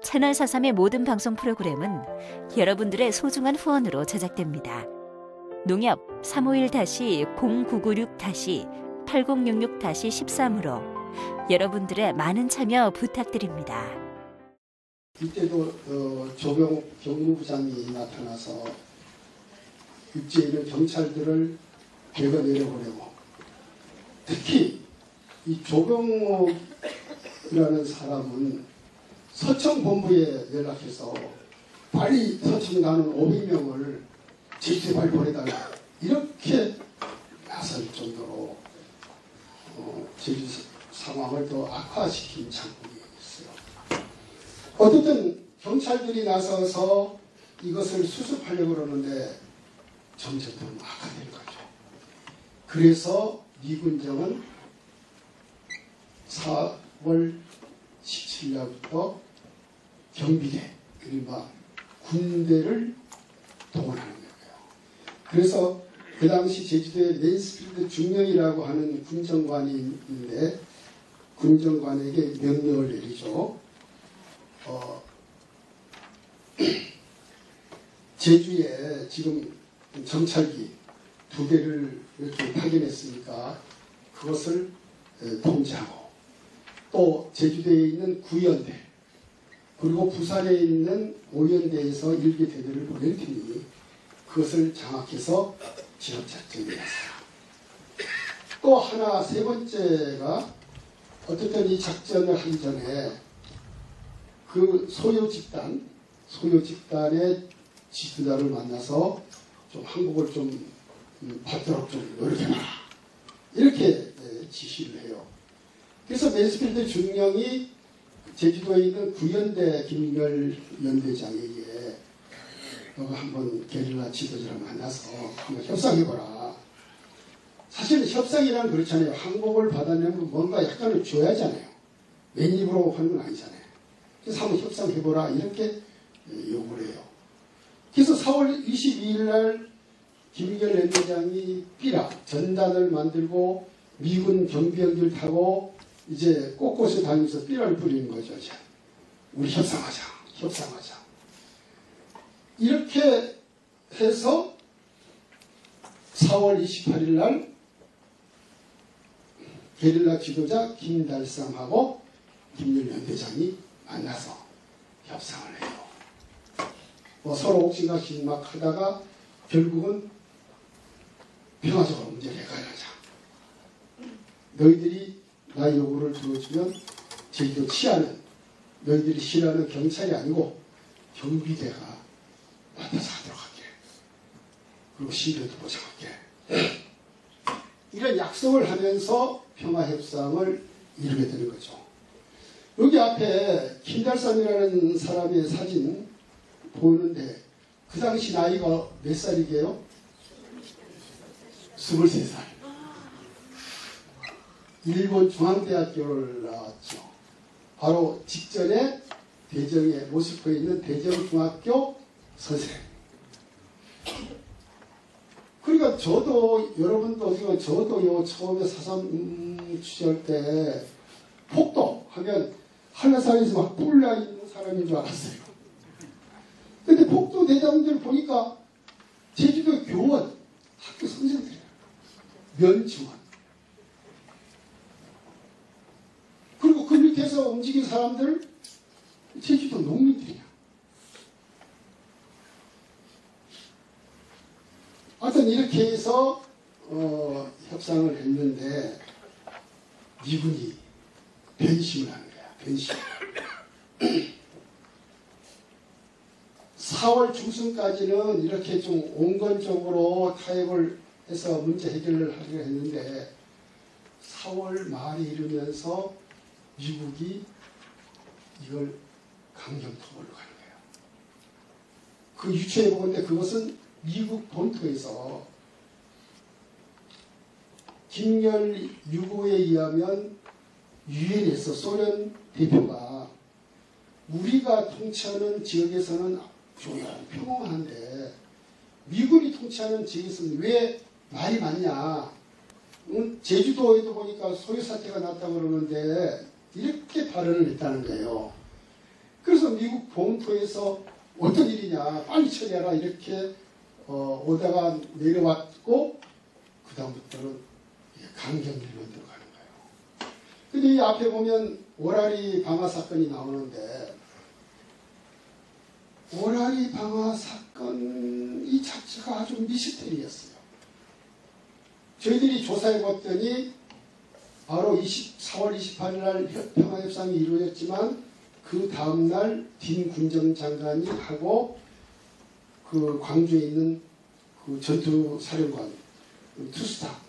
채널 4.3의 모든 방송 프로그램은 여러분들의 소중한 후원으로 제작됩니다. 농협 351-0996-8066-13으로 여러분들의 많은 참여 부탁드립니다. 이때도 조병 경무부장이 나타나서 육지에 있는 경찰들을 긁어내려보려고, 특히 이 조병욱이라는 사람은 서청본부에 연락해서 빨리 서청에 가는 500명을 제주도에 빨리 보내달라, 이렇게 나설 정도로 제주 상황을 더 악화시킨 장면이 있어요. 어쨌든 경찰들이 나서서 이것을 수습하려고 그러는데 점점 더 악화되는 거죠. 그래서 미군정은 4월 17일부터 경비대, 그러니까 군대를 동원하는 거예요. 그래서 그 당시 제주도에 맨스필드 중령이라고 하는 군정관이 있는데, 군정관에게 명령을 내리죠. 제주에 지금 정찰기 2대를 이렇게 파견했으니까 그것을 통제하고, 또 제주도에 있는 9연대 그리고 부산에 있는 5연대에서 1개 대대를 보낼 테니 그것을 장악해서 진압작전에 나서라. 또 하나, 세 번째가, 어쨌든 이 작전을 하기 전에 그 소요 집단의 지도자를 만나서 좀 항복을 좀 받도록 좀 노력해라, 이렇게 지시를 해요. 그래서 맨스필드 중령이 제주도에 있는 9연대 김열 연대장에게 한번 게릴라 지도자를 만나서 한번 협상해보라. 사실 협상이란 그렇잖아요. 항복을 받아내면 뭔가 약간을 줘야 하잖아요. 맨입으로 하는 건 아니잖아요. 그래서 한번 협상해보라, 이렇게 요구를 해요. 그래서 4월 22일 날 김열 연대장이 삐라 전단을 만들고 미군 경비행기를 타고 이제 곳곳에 다니면서 삐라를 뿌리는 거죠. 이제 우리 협상하자. 이렇게 해서 4월 28일 날 게릴라 지도자 김달성하고 김열 연대장이 만나서 협상을 해요. 서로 옥신각신 막 하다가 결국은 평화적으로 문제를 해결하자. 너희들이 나의 요구를 들어주면 제주도 치안은 너희들이 싫어하는 경찰이 아니고 경비대가 맡아서 하도록 할게. 그리고 신변도 보장할게. 이런 약속을 하면서 평화협상을 이루게 되는 거죠. 여기 앞에 김달삼이라는 사람의 사진 보이는데, 그 당시 나이가 몇 살이게요? 23살. 일본 중앙대학교를 나왔죠. 바로 직전에 대정에, 모스크바에 있는 대정중학교 선생. 그러니까 저도, 여러분도 지금 저도요, 처음에 4.3 취재할 때 폭도 하면 한라산에서 막 뿔나 있는 사람인 줄 알았어요. 근데 폭도 대장들 보니까 제주도 교원, 학교 선생들이에요. 면중원. 그리고 그 밑에서 움직인 사람들, 제주도 농민들이야. 하여튼 이렇게 해서 협상을 했는데 미군이 변심을 하는 거야. 변심. 4월 중순까지는 이렇게 좀 온건적으로 타협을 해서 문제 해결을 하려고 했는데 4월 말에 이르면서 미국이 이걸 강경통으로 가는 거예요. 그 유추해 보건데 그것은 미국 본토에서 김열 유고에 의하면 유엔에서 소련 대표가 우리가 통치하는 지역에서는 조용평온한데 미군이 통치하는 지역에서는 왜 말이 많냐. 제주도에도 보니까 소유 사태가 났다고 그러는데 이렇게 발언을 했다는 거예요. 그래서 미국 본토에서 어떤 일이냐 빨리 처리하라 이렇게 오다가 내려왔고 그 다음부터는 강경일론으로 가는 거예요. 근데 이 앞에 보면 오라리 방화 사건이 나오는데 오라리 방화 사건 이 자체가 아주 미스테리였어요. 저희들이 조사해 봤더니 바로 4월 28일 날 평화협상이 이루어졌지만 그 다음날 딘 군정장관이 하고 그 광주에 있는 그 전투사령관 투스타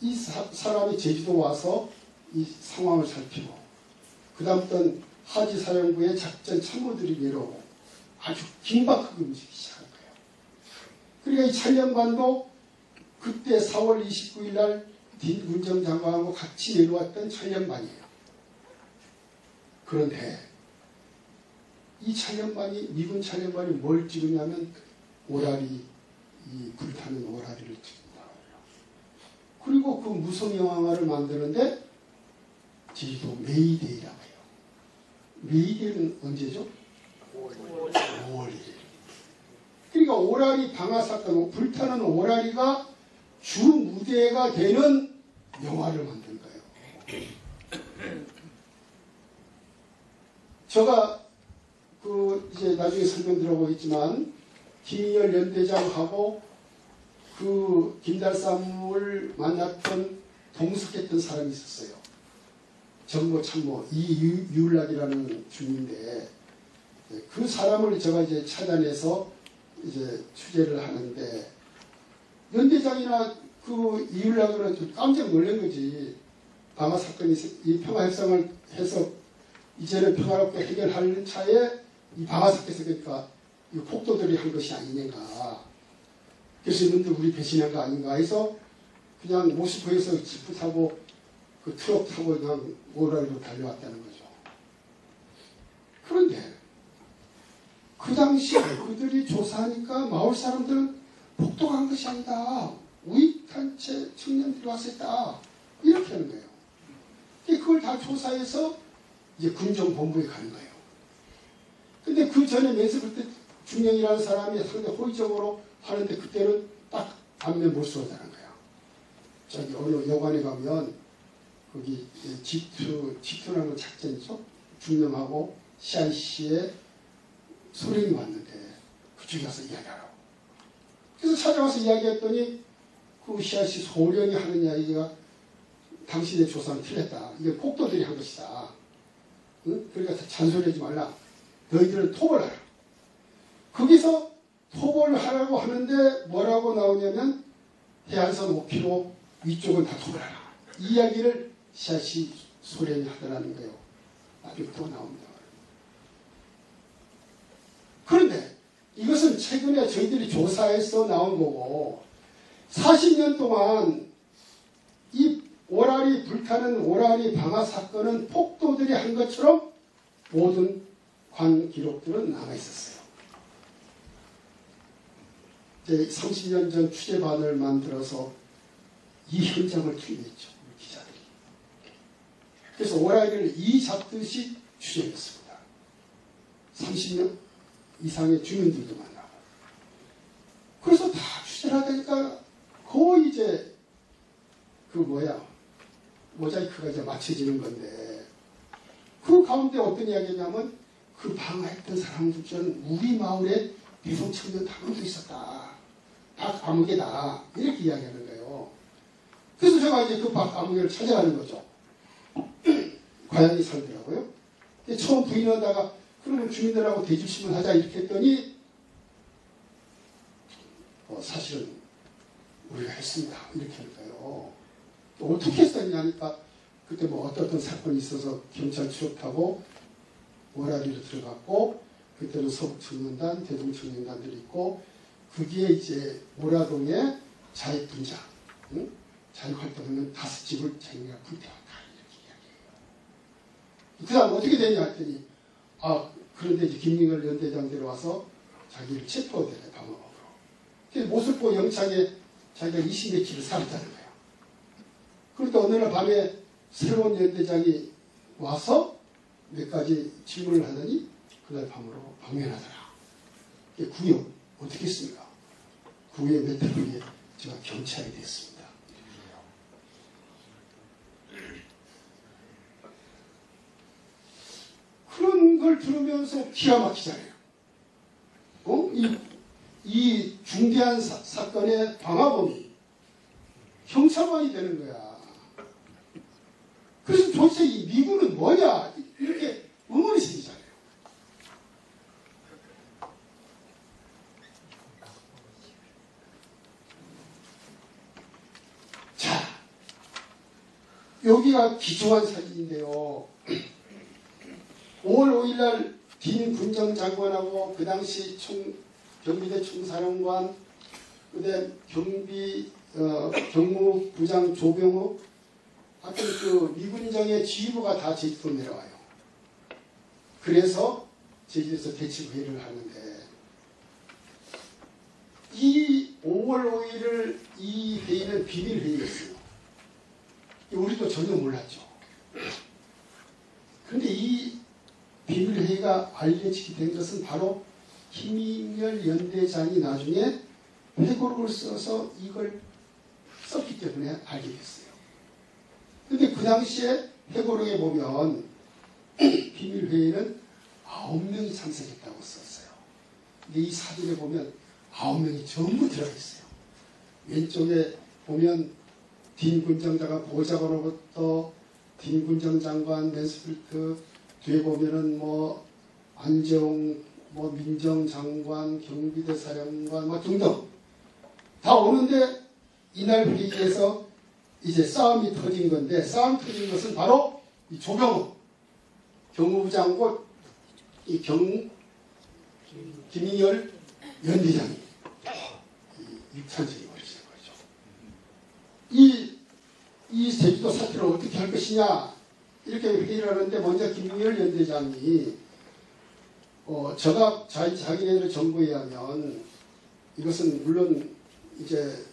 이 사람이 제주도 와서 이 상황을 살피고 그 다음부터는 하지사령부의 작전 참모들이 내려오고 아주 긴박하게 움직이기 시작한 거예요. 그러니까 이 촬영관도 그때 4월 29일 날 딘 군정장관하고 같이 내려왔던 촬영관이에요. 그런데 이 촬영관이 미군 촬영관이 뭘 찍으냐면 오라리 이 불타는 오라리를 찍는다. 그리고 그 무성 영화를 만드는데 제주도 메이데이라고 해요. 메이데이는 언제죠? 5월 1일. 그러니까 오라리 방화 사건, 불타는 오라리가 주 무대가 되는 영화를 만든 거예요. 제가 이제 나중에 설명 들어보겠지만 김희열 연대장하고 그 김달삼을 만났던 동석했던 사람이 있었어요. 정보 참모 이유락이라는 중인데 그 사람을 제가 이제 찾아내서 이제 취재를 하는데 연대장이나 그 이유락은 깜짝 놀란 거지. 방화 사건이 이 평화 협상을 해서 이제는 평화롭게 해결하는 차에 이 방화 사건이 있으니까 이 폭도들이 한 것이 아니냐가. 그래서 이분들 우리 배신한 거 아닌가 해서 그냥 모스크에서 지프 타고 그 트럭 타고 그냥 오라리로 달려왔다는 거죠. 그런데 그 당시 그들이 조사하니까 마을 사람들은 폭도가 한 것이 아니다. 우익단체 청년들이 왔었다. 이렇게 하는 거예요. 그걸 다 조사해서 이제 군정본부에 가는 거예요. 근데 그 전에 면접할 때 중령이라는 사람이 상당히 호의적으로 하는데 그때는 딱 안면 못 쏘자는 거야. 저기 어느 여관에 가면 거기 G2라는 작전이죠. 중령하고 CIC의 소령이 왔는데 그쪽에 가서 이야기하라고. 그래서 찾아가서 이야기했더니 그 CIC 소령이 하는 이야기가 당신의 조사는 틀렸다. 이게 폭도들이 한 것이다. 응? 그러니까 잔소리하지 말라. 너희들은 토벌하라. 거기서 토벌하라고 하는데 뭐라고 나오냐면 해안선 5km 위쪽은 다 토벌하라. 이 이야기를 CIC 소련이 하더라는 거예요. 나중에 또 나옵니다. 그런데 이것은 최근에 저희들이 조사해서 나온 거고 40년 동안 이 오라리 불타는 오라리 방화 사건은 폭도들이 한 것처럼 모든 관 기록들은 남아 있었어요. 이제 30년 전 취재반을 만들어서 이 현장을 투입했죠. 우리 기자들이. 그래서 오라리를 이 잡듯이 취재했습니다. 30년 이상의 주민들도 만나고. 그래서 다 취재를 하다니까 거의 이제 모자이크가 이제 맞춰지는 건데 그 가운데 어떤 이야기냐면 그 방화했던 사람들 중 우리 마을에 대성 청년 다문도 있었다. 박아무개다. 이렇게 이야기하는 거예요. 그래서 제가 이제 그 박아무개를 찾아가는 거죠. 과연이 살더라고요. 처음 부인하다가 그러면 주민들하고 대주심을 하자 이렇게 했더니 사실은 우리가 했습니다. 이렇게 할까요? 어떻게 했었냐 하니까 그때 뭐 어떤 사건이 있어서 경찰 추적하고 오라리로 들어갔고 그때는 서북청년단, 대동청년단들이 있고 그게 이제 오라동의 자익분자, 응? 자익활동하는 5집을 자기가 불태웠다. 이렇게 이야기해요. 그 다음 어떻게 되냐 했더니 그런데 이제 김민걸 연대장 데려와서 자기를 체포하더래 방어법으로. 그래서 모슬포 영창에 자기가 20며칠을 살았다는 거예요. 그런데 어느 날 밤에 새로운 연대장이 와서 몇 가지 질문을 하더니 그날 밤으로 방면하더라. 구역 어떻게 했습니까? 구역 몇 달 후에 제가 경찰이 됐습니다. 그런 걸 들으면서 기가 막히잖아요. 이 중대한 사건의 방화범이 형사관이 되는 거야. 그래서 도대체 이 미군은 뭐냐 이렇게 의문이 생기잖아요. 자, 여기가 기초한 사진인데요. 5월 5일날 딘 군정장관하고 그 당시 경비대 총사령관, 그다음 경무부장 조병우, 하여튼 그 미군정의 지휘부가 다 제주도 내려와요. 그래서 제주도에서 대책회의를 하는데 이 5월 5일을 이 회의는 비밀회의였어요. 우리도 전혀 몰랐죠. 그런데 이 비밀회의가 알려지게 된 것은 바로 김인열 연대장이 나중에 회고록을 써서 이걸 썼기 때문에 알게 됐어요. 근데 그 당시에 회고록에 보면 비밀회의는 9명이 참석했다고 썼어요. 근데 이 사진에 보면 9명이 전부 들어가 있어요. 왼쪽에 보면 딘 군정장관 보좌관으로부터 딘 군정장관 맨스필트, 뒤에 보면은 뭐 안재홍 뭐 민정장관, 경비대 사령관 뭐 등등 다 오는데 이날 회의에서 이제 싸움이 터진 건데, 싸움 터진 것은 바로 이 조병우 경무부장과 이 김인열 연대장이 육탄전이 벌어지는 거죠. 이 제주도 사태를 어떻게 할 것이냐 이렇게 회의를 하는데, 먼저 김인열 연대장이 자기네들 정보에 의하면 이것은 물론 이제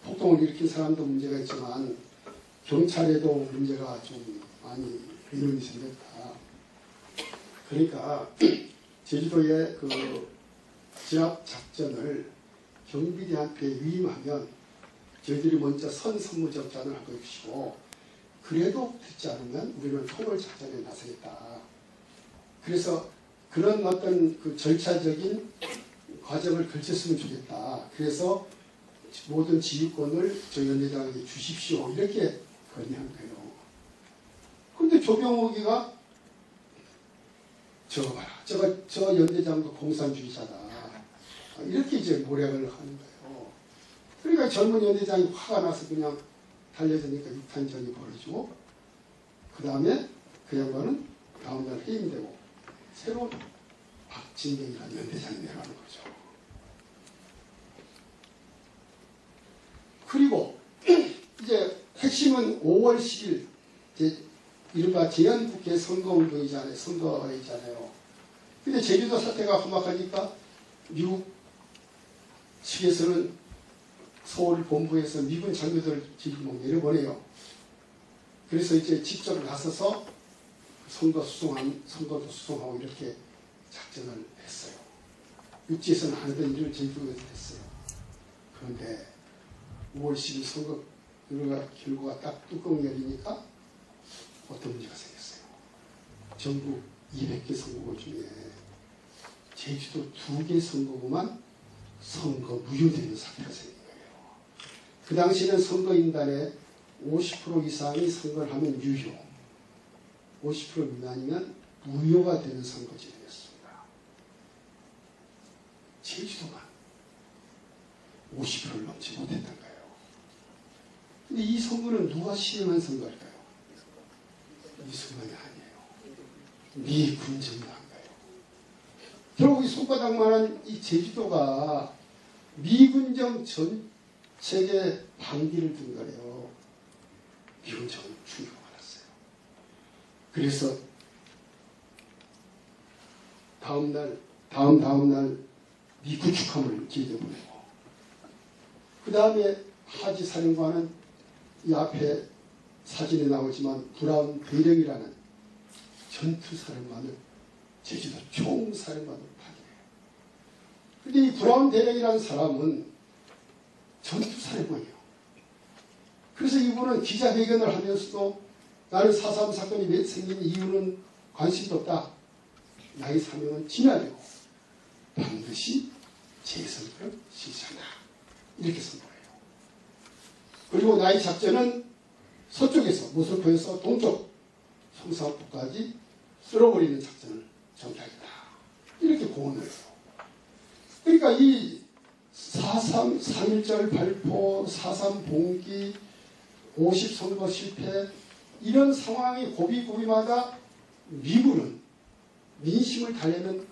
폭동을 일으킨 사람도 문제가 있지만 경찰에도 문제가 좀 많이 이론이 생겼다. 그러니까 제주도의 그 진압 작전을 경비대한테 위임하면 저희들이 먼저 선선무적전을 할 것이고, 그래도 듣지 않으면 우리는 통월 작전에 나서겠다. 그래서 그런 어떤 그 절차적인 과정을 거쳤으면 좋겠다. 그래서 모든 지휘권을 저 연대장에게 주십시오. 이렇게 건의한 거예요. 그런데 조병옥이가 저거 봐라. 저 연대장도 공산주의자다. 이렇게 이제 모략을 하는 거예요. 그러니까 젊은 연대장이 화가 나서 그냥 달려드니까 육탄전이 벌어지고, 그 다음에 그 양반은 다음날 해임되고 새로운 박진경이라는 연대장이 내려가는 거죠. 그리고 이제 핵심은 5월 10일 이른바 재헌국회 선거의잖아요. 근데 제주도 사태가 험악하니까 미국 측에서는 서울 본부에서 미군 장교들을 지금 내려보내요. 그래서 이제 직접 나서서 선거도 수송하고 이렇게 작전을 했어요. 육지에서는 안 하던 일을 제주도에서 했어요. 그런데 5월 10일 선거 결과가 딱 뚜껑 열리니까 어떤 문제가 생겼어요. 전국 200개 선거구 중에 제주도 2개 선거구만 선거 무효되는 사태가 생긴 거예요. 그 당시에는 선거인단의 50% 이상이 선거를 하면 유효, 50% 미만이면 무효가 되는 선거제도였습니다. 제주도만 50%를 넘지 못했던 거예요. 근데 이 선거는 누가 시행한 선거일까요? 이승만이 아니에요. 미군정이 한 거예요. 결국 이 손바닥만한 이 제주도가 미군정 전체에 반기를 든 거래요. 미군정은 충격을 받았어요. 그래서 다음날 미 구축함을 제대보내고, 그 다음에 하지 사령관은 이 앞에 사진에 나오지만 브라운 대령이라는 전투 사령관을 제주도 총사령관으로 파견해요. 근데 이 브라운 대령이라는 사람은 전투사령관이에요. 그래서 이분은 기자회견을 하면서도 나는 4.3 사건이 왜 생긴 이유는 관심도 없다. 나의 사명은 진화되고 반드시 재선거를 실시한다. 이렇게 선포해요. 그리고 나의 작전은 서쪽에서 모슬포에서 동쪽 성산포까지 쓸어버리는 작전을 전개하겠다. 이렇게 공언을 해요. 그러니까 이 4.3 3.1절 발포, 4.3 봉기, 50 선거 실패 이런 상황이 고비고비마다 미군은 민심을 달래는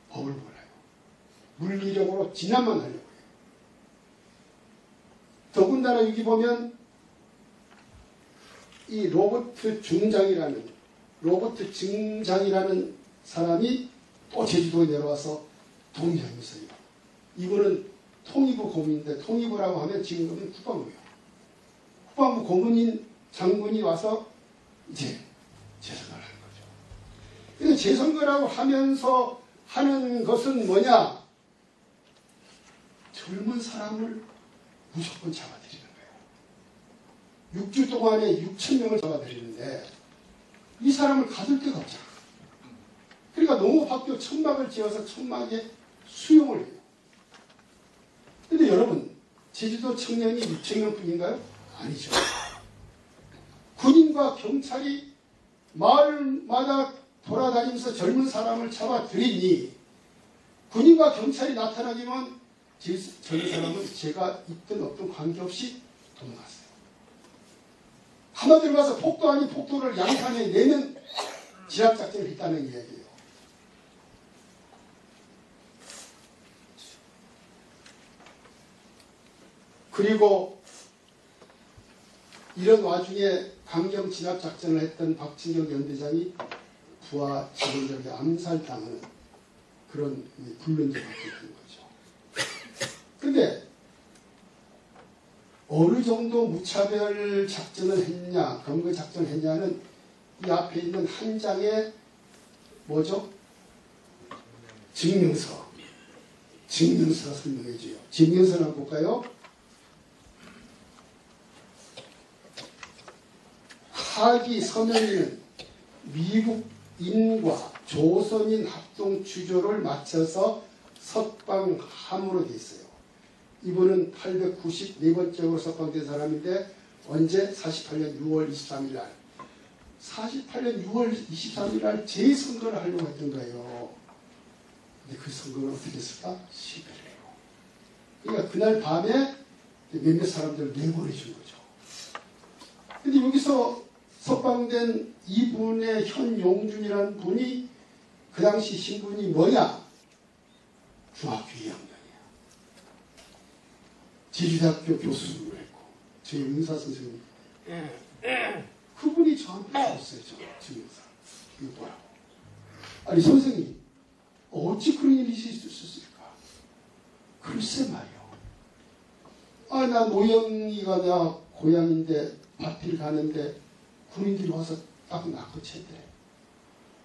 법을 몰라요. 물리력으로 진압만 하려고 해요. 더군다나 여기 보면 이 로버트 증장이라는 사람이 또 제주도에 내려와서 동의하면서요. 이분은 통일부 고문인데 통일부라고 하면 지금은 국방부예요. 국방부 고문인 장군이 와서 이제 재선거를 하는 거죠. 근데 재선거라고 하면서 하는 것은 뭐냐? 젊은 사람을 무조건 잡아들이는 거예요. 6주 동안에 6,000명을 잡아들이는데 이 사람을 가둘 데가 없잖아. 그러니까 농업학교 천막을 지어서 천막에 수용을 해요. 근데 여러분, 제주도 청년이 6,000명 뿐인가요? 아니죠. 군인과 경찰이 마을마다 돌아다니면서 젊은 사람을 잡아들이니 군인과 경찰이 나타나기만 젊은 사람은 제가 있든 없든 관계없이 도망갔어요. 한마디로 가서 폭도 아닌 폭도를 양산에 내는 진압작전을 했다는 이야기예요. 그리고 이런 와중에 강경 진압작전을 했던 박진경 연대장이 부하 직원들에게 암살당하는 그런 불륜적인 거죠. 근데 어느 정도 무차별 작전을 했냐, 검거 작전을 했냐는 이 앞에 있는 한 장의 뭐죠? 증명서가 설명해줘요. 증명서를 한번 볼까요? 하기 서명인은 미국인과 조선인 합동 주조를 맞춰서 석방함으로 되어 있어요. 이분은 894번째로 석방된 사람인데 언제? 48년 6월 23일 날. 48년 6월 23일 날 재선거를 하려고 했던 거예요. 근데 그 선거는 어떻게 했을까? 실패를 해요. 그러니까 그날 밤에 몇몇 사람들을 내보내준 거죠. 근데 여기서 석방된 이분의 현용준이라는 분이 그 당시 신분이 뭐냐? 중학교 2학년이야. 제주대학교 교수를 했고 저희 의사 선생님 그분이 저한테 줬어요. 저 증명서. 이거 뭐라고? 아니 선생님 어찌 그런 일이 있을 수 있을까? 글쎄 말이요. 아, 나 노영이가 나 고향인데 밭을 가는데 군인들이 와서 딱 낚아챘대.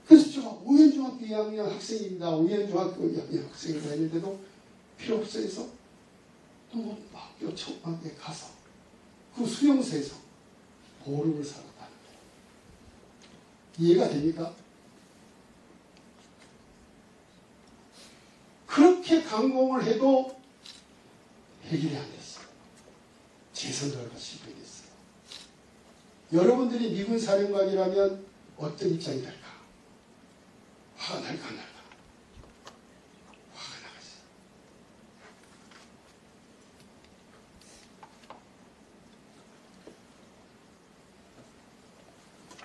그래서 제가 오현중학교 2학년 학생입니다. 오현중학교 2학년 학생이라 했는데도 필요 없어 해서 또 학교 천막에 가서 그 수용소에서 보름을 살았다는 거예요. 이해가 됩니까? 그렇게 강공을 해도 해결이 안 됐어요. 재선거가 실패됐어요. 여러분들이 미군 사령관이라면 어떤 입장이 될까? 화가 날까 안 날까? 화가 나겠어요.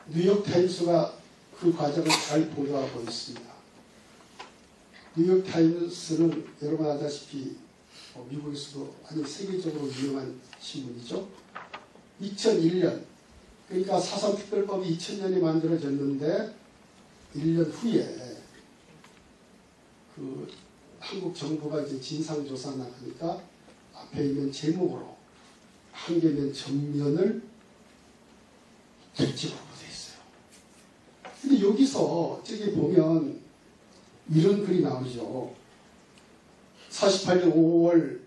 뉴욕타임스가 그 과정을 잘 보도하고 있습니다. 뉴욕타임스는 여러분 아다시피 미국에서도 아니 세계적으로 유명한 신문이죠. 2001년 그러니까 4.3 특별법이 2000년에 만들어졌는데 1년 후에 그 한국 정부가 이제 진상조사 나가니까 앞에 있는 제목으로 한계면 전면을 특집으로 돼 있어요. 근데 근데 여기서 저기 보면 이런 글이 나오죠. 48년 5월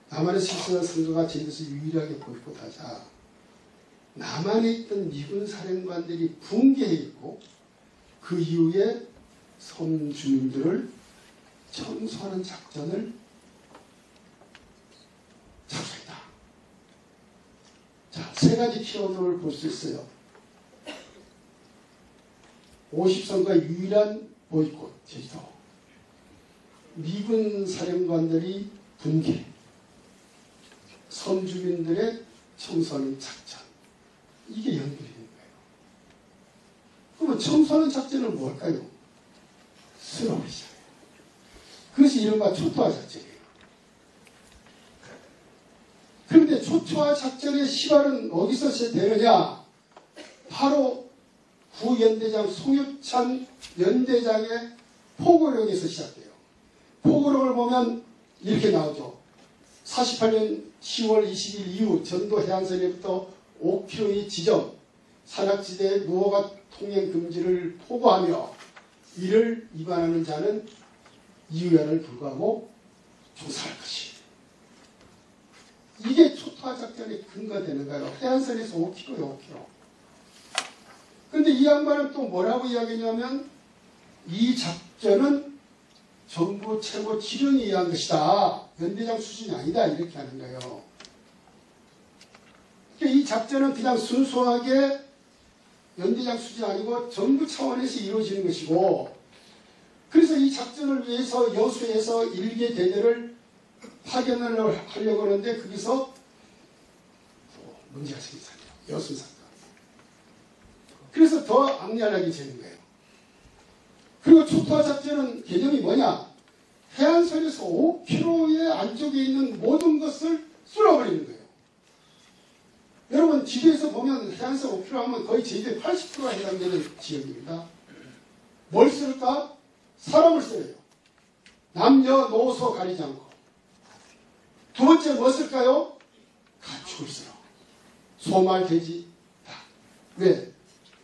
남한의 실시간 선거가 제주도에서 유일하게 보이콧하자 남한에 있던 미군 사령관들이 붕괴했고 그 이후에 섬 주민들을 청소하는 작전을 작성했다. 자, 세 가지 키워드를 볼 수 있어요. 50선과 유일한 보이콧, 제주도. 미군 사령관들이 붕괴. 섬 주민들의 청소하는 작전. 이게 연결이 되는 거예요. 그러면 청소하는 작전은 뭘까요? 쓸어버리잖아요. 그것이 이른바 초토화 작전이에요. 그런데 초토화 작전의 시발은 어디서 시작되느냐? 바로 구연대장 송유찬 연대장의 포고령에서 시작돼요. 포고령을 보면 이렇게 나오죠. 48년 10월 20일 이후 전도 해안선에부터 5km의 지점, 산악지대의 무허가 통행 금지를 포고하며 이를 위반하는 자는 이유야를 불구하고 조사할 것이. 이게 초토화 작전의 근거가 되는 거예요. 해안선에서 5km에 5km. 그런데 이 양반은 또 뭐라고 이야기하냐면 이 작전은 정부 최고 지령에 의한 것이다. 연대장 수준이 아니다. 이렇게 하는 거예요. 그러니까 이 작전은 그냥 순수하게 연대장 수준이 아니고 정부 차원에서 이루어지는 것이고 그래서 이 작전을 위해서 여수에서 일개 대대를 파견을 하려고 하는데 거기서 문제가 생겼어요. 여수 사건. 그래서 더 악랄하게 되는 거예요. 그리고 초토화 작전은 개념이 뭐냐? 해안선에서 5km의 안쪽에 있는 모든 것을 쓸어버리는 거예요. 여러분 지도에서 보면 해안선 5km 하면 거의 제주도의 80%가 해당되는 지역입니다. 뭘 쓸까? 사람을 써요. 남녀노소 가리지 않고. 두 번째 뭐 쓸까요? 가축을 써요. 소말, 돼지, 닭. 왜?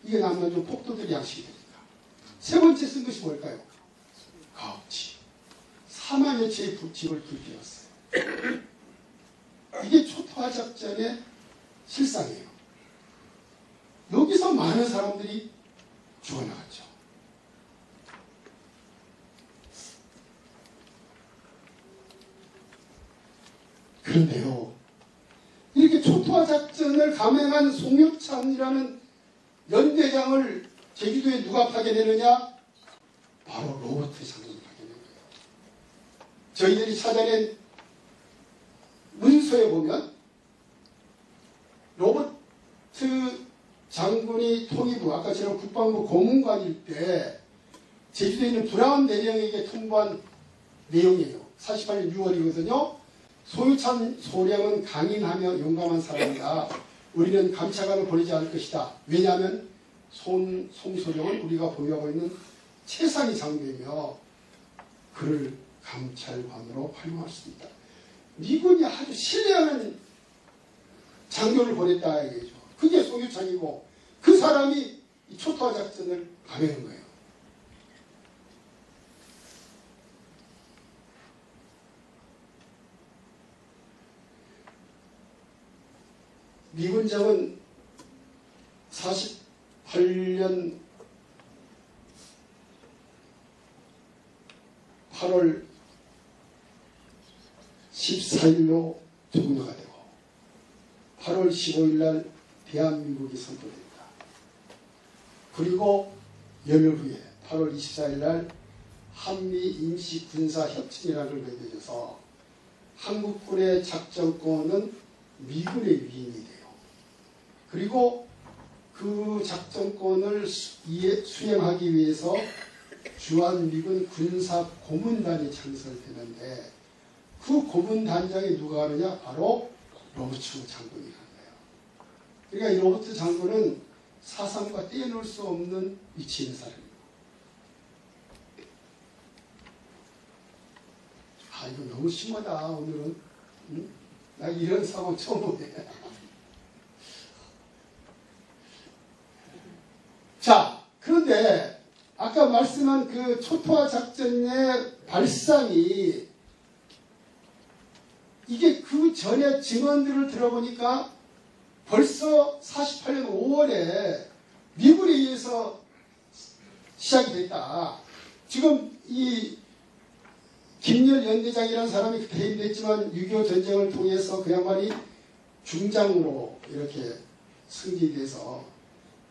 이게 남녀노소 폭도들이 양식이 되니까. 세 번째 쓴 것이 뭘까요? 가업지. 4만여 채의 집을 굴려왔어요. 이게 초토화 작전의 실상이에요. 여기서 많은 사람들이 죽어나갔죠. 그런데요, 이렇게 초토화 작전을 감행한 송유찬이라는 연대장을 제주도에 누가 파견했느냐? 바로 로버트 장군이 파견한 거예요. 저희들이 찾아낸 문서에 보면 로버트 장군이 통일부, 아까처럼 국방부 고문관일 때 제주도에 있는 브라운 대령에게 통보한 내용이에요. 48년 6월이거든요. 송유찬 소령은 강인하며 용감한 사람이다. 우리는 감찰관을 보내지 않을 것이다. 왜냐하면 송소령은 우리가 보유하고 있는 최상위 장교이며 그를 감찰관으로 활용할 수 있다. 미군이 아주 신뢰하는 장교를 보냈다 이거죠. 그게 송유찬이고 그 사람이 이 초토화 작전을 감행한 거예요. 미군장은 48년 8월 14일로 종료가 되고 8월 15일 날 대한민국이 선포됩니다. 그리고 열흘 후에 8월 24일 날 한미 임시 군사 협정이라는 걸 맺어져서 한국군의 작전권은 미군의 위임이 돼요. 그리고 그 작전권을 수행하기 위해서 주한미군 군사고문단이 창설되는데 그 고문단장이 누가 하느냐? 바로 로버트 장군이 하는 거예요. 그러니까 이 로버트 장군은 사상과 떼어놓을 수 없는 위치에 있는 사람입니다. 아, 이거 너무 심하다 오늘은. 응? 나 이런 사고 처음 보네. 자, 그런데 말씀한 그 초토화 작전의 발상이 이게 그 전에 증언들을 들어보니까 벌써 48년 5월에 미군에 의해서 시작이 됐다. 지금 이 김열 연대장이라는 사람이 대입됐지만 6.25 전쟁을 통해서 그 양반이 중장으로 이렇게 승진돼서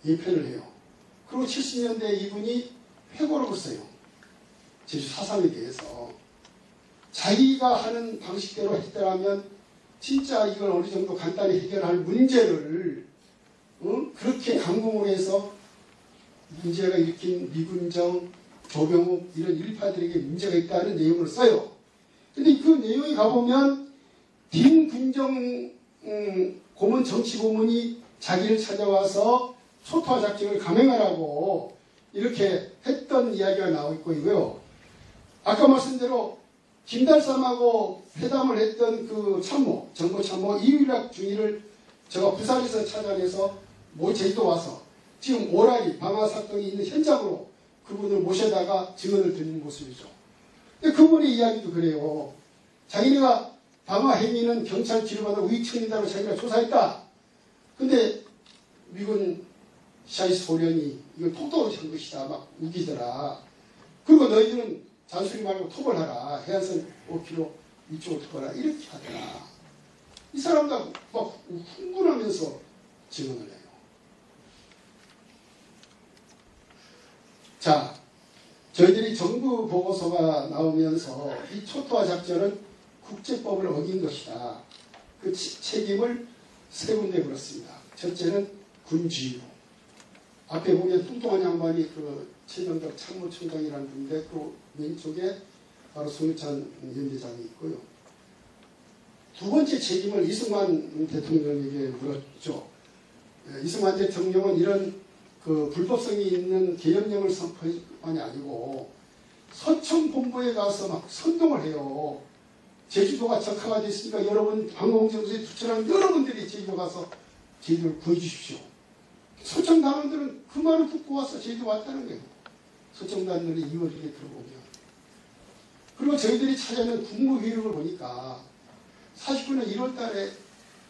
예편을 해요. 그리고 70년대에 이분이 회고록을 써요. 제주 사상에 대해서. 자기가 하는 방식대로 했더라면 진짜 이걸 어느 정도 간단히 해결할 문제를 그렇게 강공으로 해서 문제가 일으킨 미군정, 조병욱 이런 일파들에게 문제가 있다는 내용을 써요. 근데 그 내용에 가보면 딘군정 고문 정치고문이 자기를 찾아와서 초토화 작전을 감행하라고 이렇게 했던 이야기가 나오고 있고요. 아까 말씀대로 김달삼하고 회담을 했던 그 참모, 정보참모 이유락 중위를 제가 부산에서 찾아내서 제주도 와서 지금 오라리 방화 사건이 있는 현장으로 그분을 모셔다가 증언을 듣는 모습이죠. 근데 그분의 이야기도 그래요. 자기네가 방화 행위는 경찰 지휘받아 우익청이다로 자기가 조사했다. 근데 미군 시아이 소련이 이걸 폭도로 한 것이다 막 우기더라. 그리고 너희들은 잔소리 말고 토벌하라. 해안선 5km 이쪽으로 토벌하라. 이렇게 하더라. 이 사람도 막 흥분하면서 증언을 해요. 자, 저희들이 정부 보고서가 나오면서 이 초토화 작전은 국제법을 어긴 것이다. 그 책임을 세 군데 물었습니다. 첫째는 군주의부. 앞에 보면 뚱뚱한 양반이 그 최정덕 참모총장이라는 분인데 그 왼쪽에 바로 송유찬 연대장이 있고요. 두 번째 책임을 이승만 대통령에게 물었죠. 이승만 대통령은 이런 그 불법성이 있는 계엄령을 선포한 것만이 아니고 서청본부에 가서 막 선동을 해요. 제주도가 적화가 됐으니까 여러분 항공정수에 투철한 여러분들이 제주도 가서 제주도를 구해주십시오. 서청단원들은 그 말을 듣고 와서 제주도 왔다는 거예요. 서청단원들이 2월에 들어오면. 그리고 저희들이 찾아낸 국무회의록을 보니까 49년 1월 달에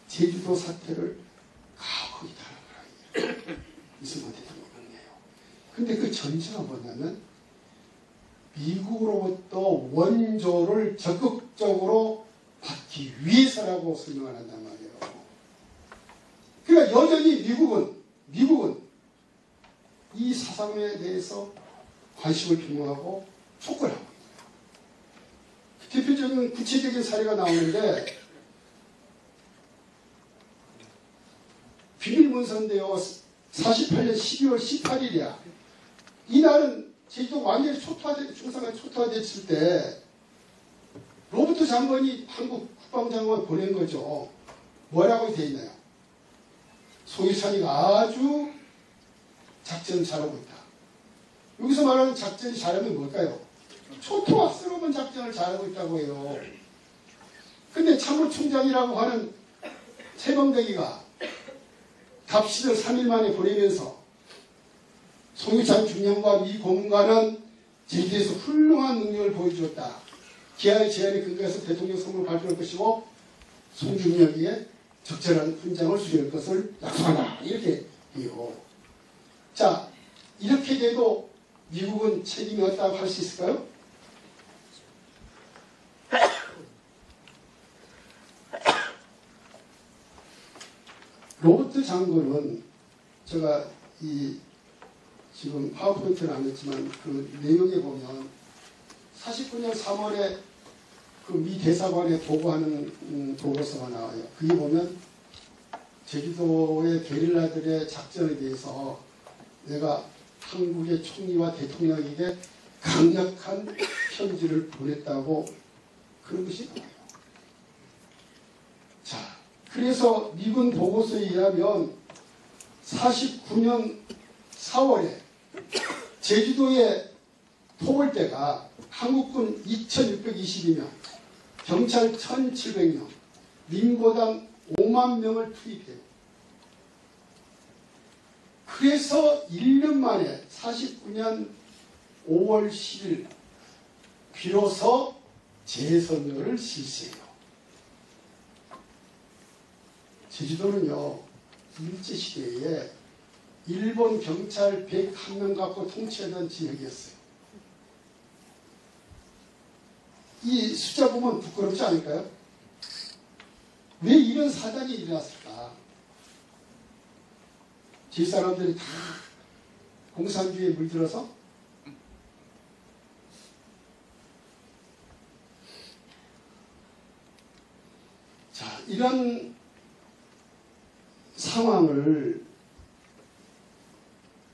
제주도 사태를 가혹하게 다룬 거예요. 이승만 대통령이에요. 근데 그 전제가 뭐냐면 미국으로부터 원조를 적극적으로 받기 위해서라고 설명을 한단 말이에요. 그러니까 여전히 미국은 이 사상에 대해서 관심을 표명하고 촉구를 하고 있어요. 대표적인 구체적인 사례가 나오는데 비밀문서인데요. 48년 12월 18일이야. 이날은 제주도 완전히 중상에 초토화됐을 때 로버트 장관이 한국 국방장관 보낸 거죠. 뭐라고 되어 있나요? 송유찬이가 아주 작전 잘하고 있다. 여기서 말하는 작전이 잘하면 뭘까요? 초토화 쓰러본 작전을 잘하고 있다고 해요. 근데 참모총장이라고 하는 최범대기가 답신을 3일 만에 보내면서 송유찬 중령과 미 고문관은 제주도에서 훌륭한 능력을 보여주었다. 기아의 제안에 근거해서 대통령 선거를 발표할 것이고 송중령에게 적절한 훈장을 수여할 것을 약속한다. 이렇게 해요. 자, 이렇게 돼도 미국은 책임이 없다고 할 수 있을까요? 로버트 장군은 제가 지금 파워포인트는 안 했지만 그 내용에 보면 49년 3월에 그 미 대사관에 보고하는 보고서가 나와요. 그게 보면 제주도의 게릴라들의 작전에 대해서 내가 한국의 총리와 대통령에게 강력한 편지를 보냈다고 그런 것이 나와요. 자, 그래서 미군 보고서에 의하면 49년 4월에 제주도의 토벌대가 한국군 2622명, 경찰 1700명, 민고당 5만 명을 투입해요. 그래서 1년 만에 49년 5월 10일 비로소 재선거를 실시해요. 제주도는요, 일제시대에 일본 경찰 101명 갖고 통치하던 지역이었어요. 이 숫자 보면 부끄럽지 않을까요? 왜 이런 사단이 일어났을까? 집사람들이 다 공산주의에 물들어서 자, 이런 상황을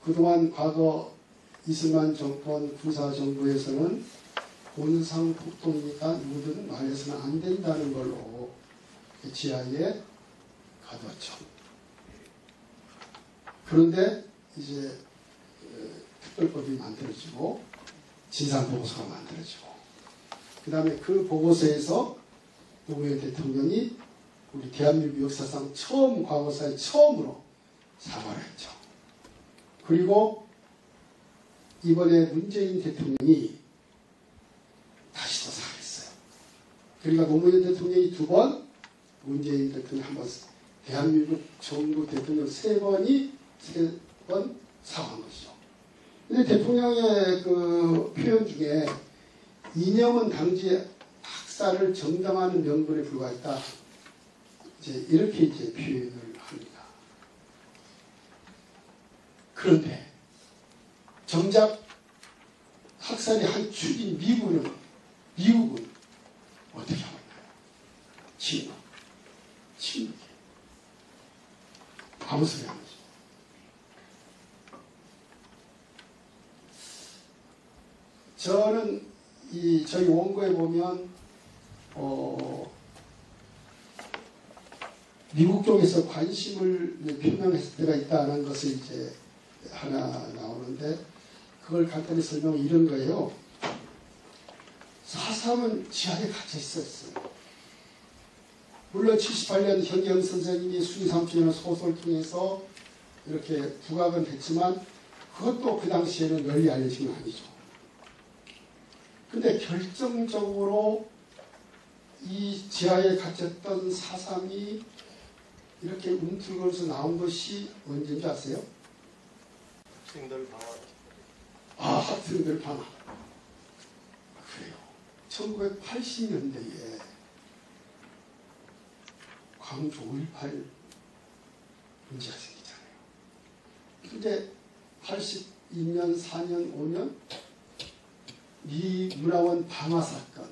그동안 과거 이승만 정권 군사정부에서는 본상폭동이니까 누구든 말해서는 안 된다는 걸로 지하에 가뒀죠. 그런데 이제 특별법이 만들어지고 진상보고서가 만들어지고 그 다음에 그 보고서에서 노무현 대통령이 우리 대한민국 역사상 처음 과거사에 처음으로 사과를 했죠. 그리고 이번에 문재인 대통령이 다시 또 사과했어요. 그러니까 노무현 대통령이 2번, 문재인 대통령이 한 번, 대한민국 정부 대통령 3번 사과한 것이죠. 근데 대통령의 그 표현 중에 이념은 당시 학살을 정당화하는 명분에 불과했다. 이렇게 이제 표현을 합니다. 그런데 정작 학살의 한 축인 미국은 어떻게 하고 있나요? 침묵. 아무 소리 안 하죠. 저는 저희 원고에 보면 미국 쪽에서 관심을 표명했을 때가 있다는 것을 이제 하나 나오는데 그걸 간단히 설명은 이런 거예요. 4.3은 지하에 갇혀 있었어요. 물론 78년 현경 선생님이 순이삼촌이라는 소설을 통해서 이렇게 부각은 됐지만 그것도 그 당시에는 널리 알려진 건 아니죠. 근데 결정적으로 이 지하에 갇혔던 4.3이 이렇게 움틀거려서 나온 것이 언제인지 아세요? 학생들 방학. 학생들 방학. 그래요. 1980년대에 광주 5.18 문제가 생기잖아요. 근데 82년, 4년, 5년 미 문화원 방화 사건,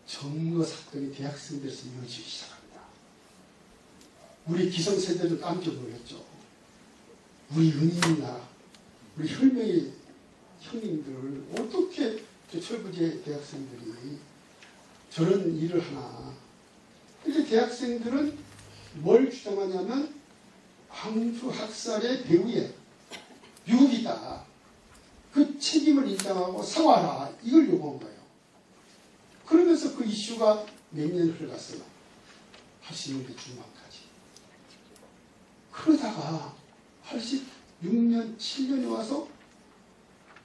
점거 사건이 대학생들에서 이어지기 시작합니다. 우리 기성세대도 깜짝 놀랐죠. 우리 은인이나 우리 혈맹의 형님들을 어떻게 철부지 대학생들이 저런 일을 하나. 근데 대학생들은 뭘 주장하냐면 광주 학살의 배후에 미국이 있다. 그 책임을 인정하고 사과하라. 이걸 요구한 거예요. 그러면서 그 이슈가 몇 년 흘러갔어요. 80년대 중반까지. 그러다가 86년, 7년에 와서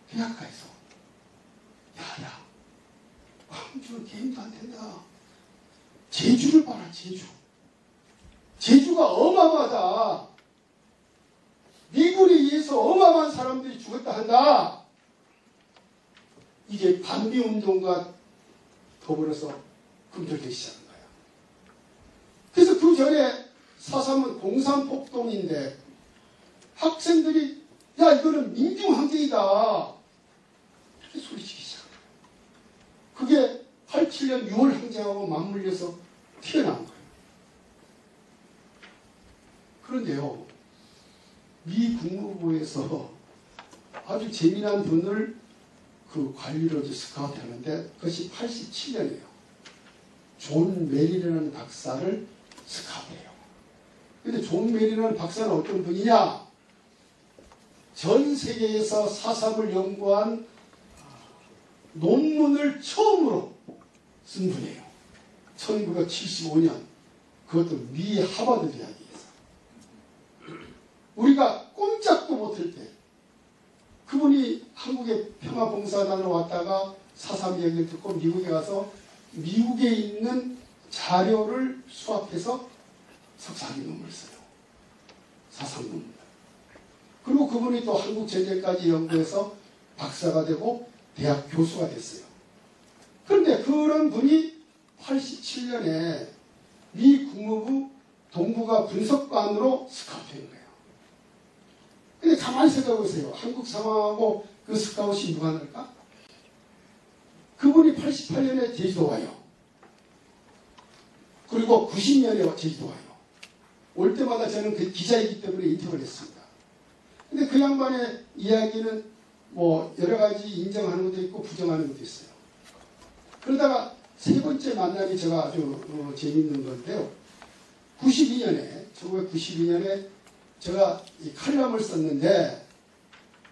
대학가에서 야, 광주는 게임도 안 된다. 제주를 봐라, 제주. 제주가 어마어마하다. 미군에 의해서 어마어마한 사람들이 죽었다 한다. 이게 반미운동과 더불어서 꿈틀기 시작한 거야. 그래서 그 전에 4.3은 공산폭동인데 학생들이 야 이거는 민중항쟁이다. 이렇게 소리치기 시작한 거야. 그게 87년 6월 항쟁하고 맞물려서 튀어나온 거예요. 그런데요. 미 국무부에서 아주 재미난 분을 그 관리로 스카우트 하는데 그것이 87년이에요. 존 메리라는 박사를 스카우트해요. 근데 존 메리라는 박사는 어떤 분이냐? 전 세계에서 4.3을 연구한 논문을 처음으로 쓴 분이에요. 1975년. 그것도 미 하버드 대학에서. 우리가 꼼짝도 못할 때 그분이 한국의 평화봉사단으로 왔다가 4.3 얘기를 듣고 미국에 가서 미국에 있는 자료를 수합해서 석사학위 논문을 써요. 4.3 논문. 그리고 그분이 또 한국 전쟁까지 연구해서 박사가 되고 대학 교수가 됐어요. 그런데 그런 분이 87년에 미 국무부 동북아 분석관으로 스카우트된 거예요. 근데 가만히 생각해 보세요. 한국 상황하고 그 스카웃이 무관할까? 그분이 88년에 제주도 와요. 그리고 90년에 제주도 와요. 올 때마다 저는 그 기자이기 때문에 인터뷰를 했습니다. 근데 그 양반의 이야기는 뭐 여러 가지 인정하는 것도 있고 부정하는 것도 있어요. 그러다가 세 번째 만남이 제가 아주 재밌는 건데요. 1992년에 제가 이 칼럼을 썼는데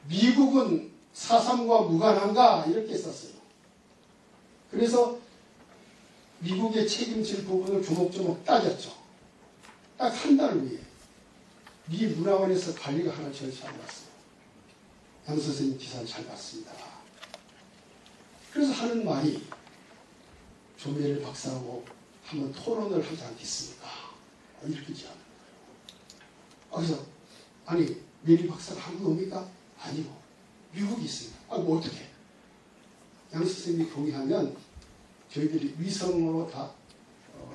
미국은 4.3과 무관한가 이렇게 썼어요. 그래서 미국의 책임질 부분을 조목조목 따졌죠. 딱 한 달 후에 미 문화원에서 관리가 하나 저를 찾아왔어요. 양 선생님 기사를 잘 봤습니다. 그래서 하는 말이 존 메리 박사하고 한번 토론을 하지 않겠습니까? 이렇게 제안을 해요. 그래서 아니 메리 박사가 한국 옵니까? 아니요. 미국이 있습니다. 뭐 어떻게? 양 선생님이 동의하면 저희들이 위성으로 다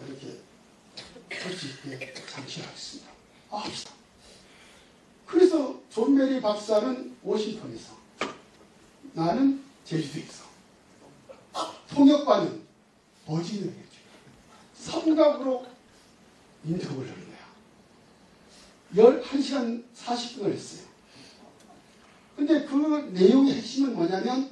이렇게 할 수 있게 장치를 하겠습니다. 합시다. 그래서 존 메리 박사는 워싱턴에서, 나는 제주도에서, 통역관은 버지니아에 삼각으로 인터뷰를 하는 거야. 1시간 40분을 했어요. 근데 그 내용의 핵심은 뭐냐면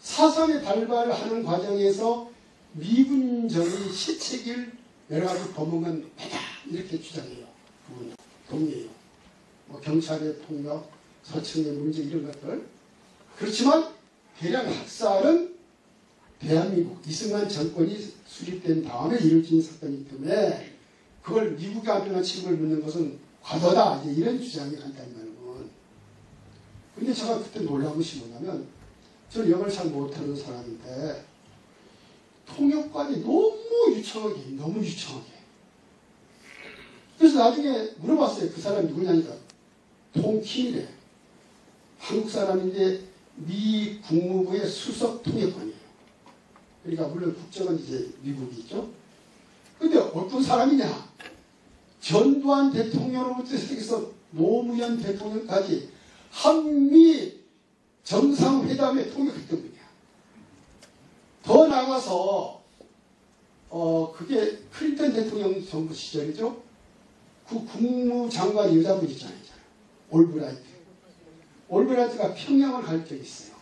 4.3의 발발을 하는 과정에서 미군정의 실책일 여러 가지 범응은 배다 이렇게 주장해요. 그분 동의해요. 뭐 경찰의 폭력, 서층의 문제 이런 것들. 그렇지만 대량 학살은 대한민국 이승만 정권이 수립된 다음에 이루어진 사건이기 때문에 그걸 미국에 앞에만 책임을 묻는 것은 과도다. 이제 이런 주장이 간단히 말하면. 근데 제가 그때 놀라운 것이 뭐냐면 저는 영어를 잘 못하는 사람인데 통역관이 너무 유창하게. 그래서 나중에 물어봤어요. 그 사람이 누구냐니까. 통킴이래. 한국 사람인데 미 국무부의 수석 통역관이에요. 그러니까 물론 국적은 이제 미국이죠. 근데 어떤 사람이냐. 전두환 대통령으로부터 시작해서 노무현 대통령까지 한미 정상회담에 통역했던 분이야. 더 나가서 그게 클린턴 대통령 정부 시절이죠. 그 국무장관 여자분 있잖아요. 올브라이트. 올브라이트가 평양을 갈 적이 있어요.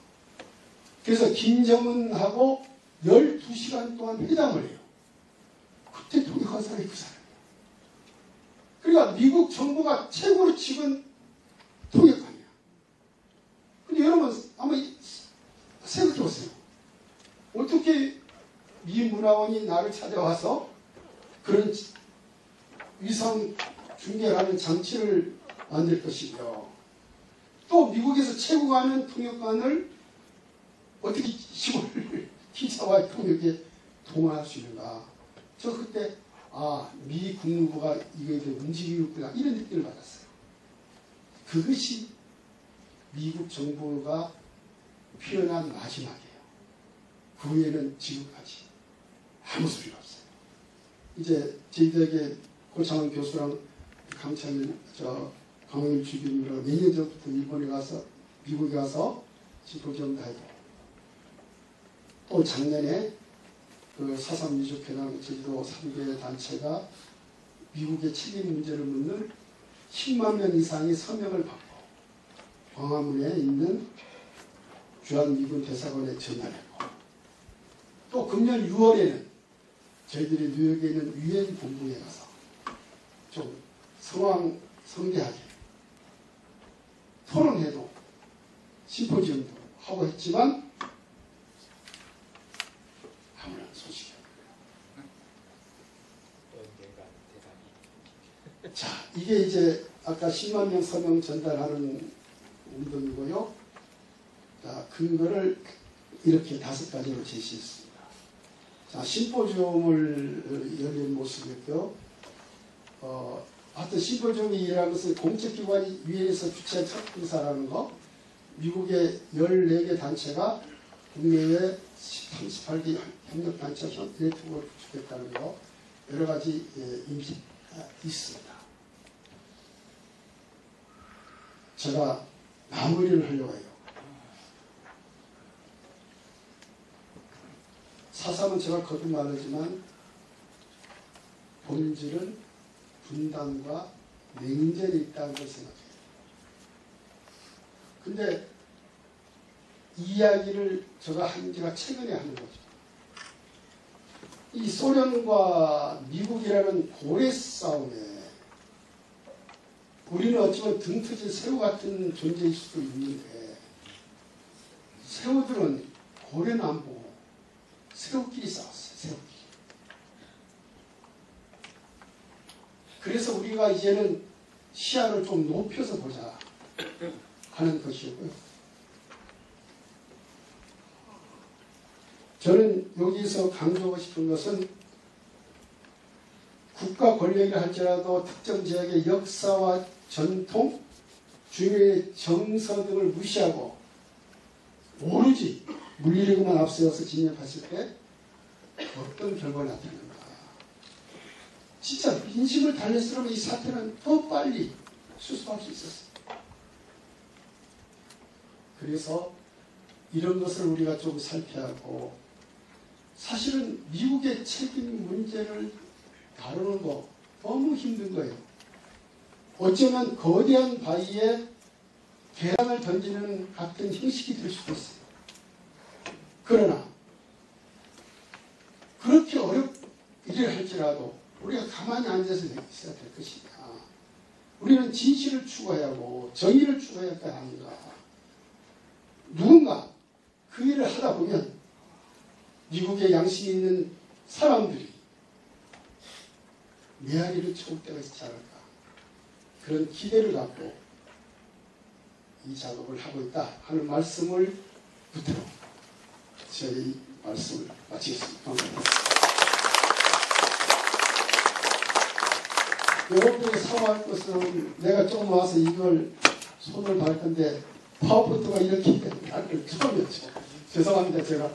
그래서 김정은하고 12시간 동안 회담을 해요. 그때 통역한 사람이 그 사람이에요. 그러니까 미국 정부가 최고로 찍은 통역관이야. 근데 여러분 한번 생각해 보세요. 어떻게 미 문화원이 나를 찾아와서 그런 위성 중계라는 장치를 만들 것이며 또 미국에서 최고가 하는 통역관을 어떻게 시골 기자와 통역에 동원할 수 있는가. 저 그때 미 국무부가 이거에 대해 움직이고 있구나 이런 느낌을 받았어요. 그것이 미국 정부가 표현한 마지막이에요. 그 후에는 지금까지 아무 소리가 없어요. 이제 저희들에게 고창원 교수랑 강원일 주교님이랑 몇 년 전부터 일본에 가서 미국에 가서 심포지엄도 하고 또 작년에 그 4.3 유족회랑 제주도 3개 단체가 미국의 책임 문제를 묻는 10만 명 이상의 서명을 받고 광화문에 있는 주한미군 대사관에 전달했고 또 금년 6월에는 저희들이 뉴욕에 있는 유엔 본부에 가서 좀 성대하게 토론회도 심포지엄도 하고 했지만 아무런 소식이 없어요. 자, 이게 이제 아까 10만 명 서명 전달하는 운동이고요. 자, 근거를 이렇게 5가지로 제시했습니다. 자, 심포지엄을 열린 모습이었고요. 하여튼 심포지엄이라는 것은 공적기관이 위에서 주최한 첫 행사라는 거, 미국의 14개 단체가 국내외 38개 협력단체 네트워크를 구축했다는 거, 여러 가지 임시 있습니다. 제가 마무리를 하려고 해요. 사상은 제가 거듭 말하지만 본질은 분단과 냉전이 있다는 걸 생각해요. 근데 이야기를 제가 한 지가 최근에 하는 거죠. 이 소련과 미국이라는 고래 싸움에 우리는 어찌보면 등 터진 새우 같은 존재일 수도 있는데 새우들은 고래는 안 보고 새우끼리 싸웠어요. 새우끼리. 그래서 우리가 이제는 시야를 좀 높여서 보자 하는 것이고요. 저는 여기서 강조하고 싶은 것은 국가 권력을 할지라도 특정 지역의 역사와 전통, 주민의 정서 등을 무시하고 오로지 물리력만 앞세워서 진입했을 때 어떤 결과가 나타나는가. 진짜 민심을 달랬으면 이 사태는 더 빨리 수습할 수 있었어요. 그래서 이런 것을 우리가 좀 살펴야 하고, 사실은 미국의 책임 문제를 다루는 거 너무 힘든 거예요. 어쩌면 거대한 바위에 계란을 던지는 같은 형식이 될 수도 있어요. 그러나 그렇게 일을 할지라도 우리가 가만히 앉아서 있어야 될 것이냐. 우리는 진실을 추구해야 하고 정의를 추구해야 할 거 아닌가. 누군가 그 일을 하다 보면 미국의 양심이 있는 사람들이 메아리를 쳐올 때가 있지 않을까. 그런 기대를 갖고 이 작업을 하고 있다 하는 말씀을 붙들어 저희 말씀을 마치겠습니다. 감사합니다. 여러분들이 사과할 것은 내가 조금 와서 이걸 손을 발 건데 파워포인트가 이렇게 나를 처음이었죠. 죄송합니다. 제가